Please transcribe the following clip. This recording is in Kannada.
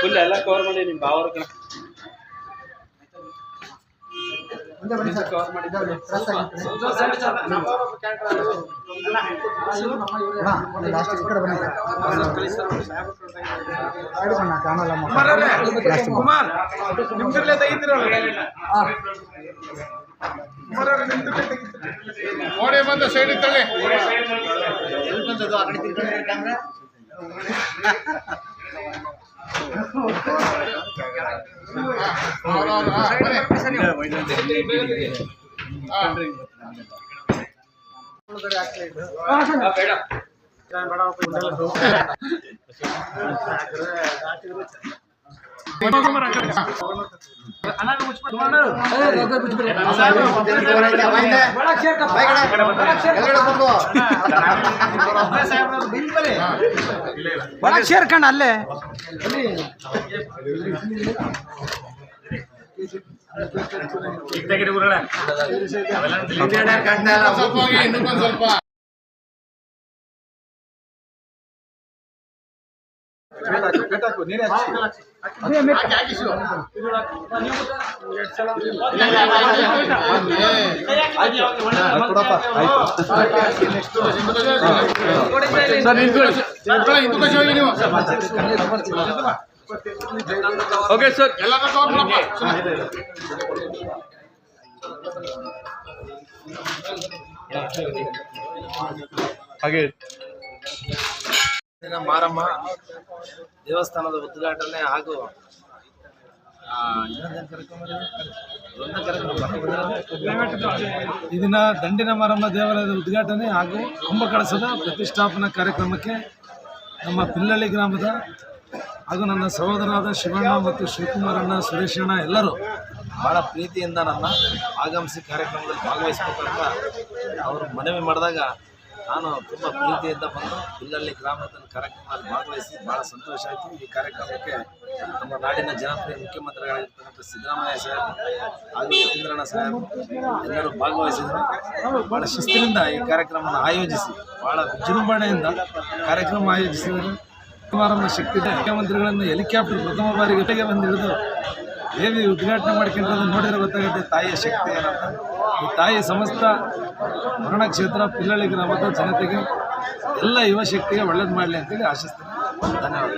ಫುಲ್ ಎಲ್ಲ ಕವರ್ ಮಾಡಿ ನಿಮ್ಮ ಬಾವರ ಕವರ್ ಮಾಡಿದ್ದಾರೆ ಕುಮಾರ್ ನಿಮ್ದ್ರಲ್ಲೇ ತೆಗಿತೀರಲ್ಲ ಓಡಿ ಬಂದ ಸೈಡ್ ಇತ್ತಳೆ ಸೇರ್ಕಂಡ ಅಲ್ಲೇ ಸ್ವಲ್ಪ ಓಕೆ ಸರ್ ಎಲ್ಲ ಹಾಗೆ ಮಾರಮ್ಮ ದೇವಸ್ಥಾನದ ಉದ್ಘಾಟನೆ ಹಾಗೂ ಈ ದಿನ ದಂಡಿನ ಮಾರಮ್ಮ ದೇವಾಲಯದ ಉದ್ಘಾಟನೆ ಹಾಗೂ ಕುಂಭಕಳಸದ ಪ್ರತಿಷ್ಠಾಪನಾ ಕಾರ್ಯಕ್ರಮಕ್ಕೆ ನಮ್ಮ ಪಿಲ್ಲಳ್ಳಿ ಗ್ರಾಮದ ಹಾಗೂ ನನ್ನ ಸಹೋದರರಾದ ಶಿವಣ್ಣ ಮತ್ತು ಶಿವಕುಮಾರಣ್ಣ ಸುರೇಶಣ್ಣ ಎಲ್ಲರೂ ಭಾಳ ಪ್ರೀತಿಯಿಂದ ನನ್ನ ಆಗಮಿಸಿ ಕಾರ್ಯಕ್ರಮದಲ್ಲಿ ಭಾಗವಹಿಸಬೇಕಂತ ಅವರು ಮನವಿ ಮಾಡಿದಾಗ ನಾನು ತುಂಬ ಪ್ರೀತಿಯಿಂದ ಬಂದು ಪಿಲ್ಲಳ್ಳಿ ಗ್ರಾಮದಲ್ಲಿ ಕಾರ್ಯಕ್ರಮದಲ್ಲಿ ಭಾಗವಹಿಸಿ ಭಾಳ ಸಂತೋಷ ಆಯಿತು. ಈ ಕಾರ್ಯಕ್ರಮಕ್ಕೆ ನಮ್ಮ ನಾಡಿನ ಜನಪ್ರಿಯ ಮುಖ್ಯಮಂತ್ರಿಗಳಾಗಿರ್ತಕ್ಕಂಥ ಸಿದ್ದರಾಮಯ್ಯ ಸಾಹೇಬ್ ಹಾಗೂ ಯತೀಂದ್ರಣ್ಣ ಸಾಹೇಬ್ ಎಲ್ಲರೂ ಭಾಗವಹಿಸಿದರು. ಭಾಳ ಶಿಸ್ತಿನಿಂದ ಈ ಕಾರ್ಯಕ್ರಮವನ್ನು ಆಯೋಜಿಸಿ ಭಾಳ ವಿಜೃಂಭಣೆಯಿಂದ ಕಾರ್ಯಕ್ರಮ ಆಯೋಜಿಸಿದರು. ಕುಮಾರಮ್ಮ ಶಕ್ತಿ ಮುಖ್ಯಮಂತ್ರಿಗಳನ್ನು ಹೆಲಿಕಾಪ್ಟರ್ ಪ್ರಥಮ ಬಾರಿಗೆ ಒಟ್ಟಿಗೆ ಬಂದು ಹಿಡಿದು ದೇವಿ ಉದ್ಘಾಟನೆ ಮಾಡ್ಕೊಂಡ್ರೆ ನೋಡಿದ್ರೆ ಗೊತ್ತಾಗುತ್ತೆ ತಾಯಿಯ ಶಕ್ತಿ ಏನಂತ. ಈ ತಾಯಿ ಸಮಸ್ತ ಮರಣ ಕ್ಷೇತ್ರ ಪಿಲ್ಲಳ್ಳಿ ಗ್ರಾಮದ ಜನತೆಗೆ ಎಲ್ಲ ಯುವ ಶಕ್ತಿಗೆ ಒಳ್ಳೇದು ಮಾಡಲಿ ಅಂತೇಳಿ ಆಶಿಸ್ತೇನೆ. ಧನ್ಯವಾದ.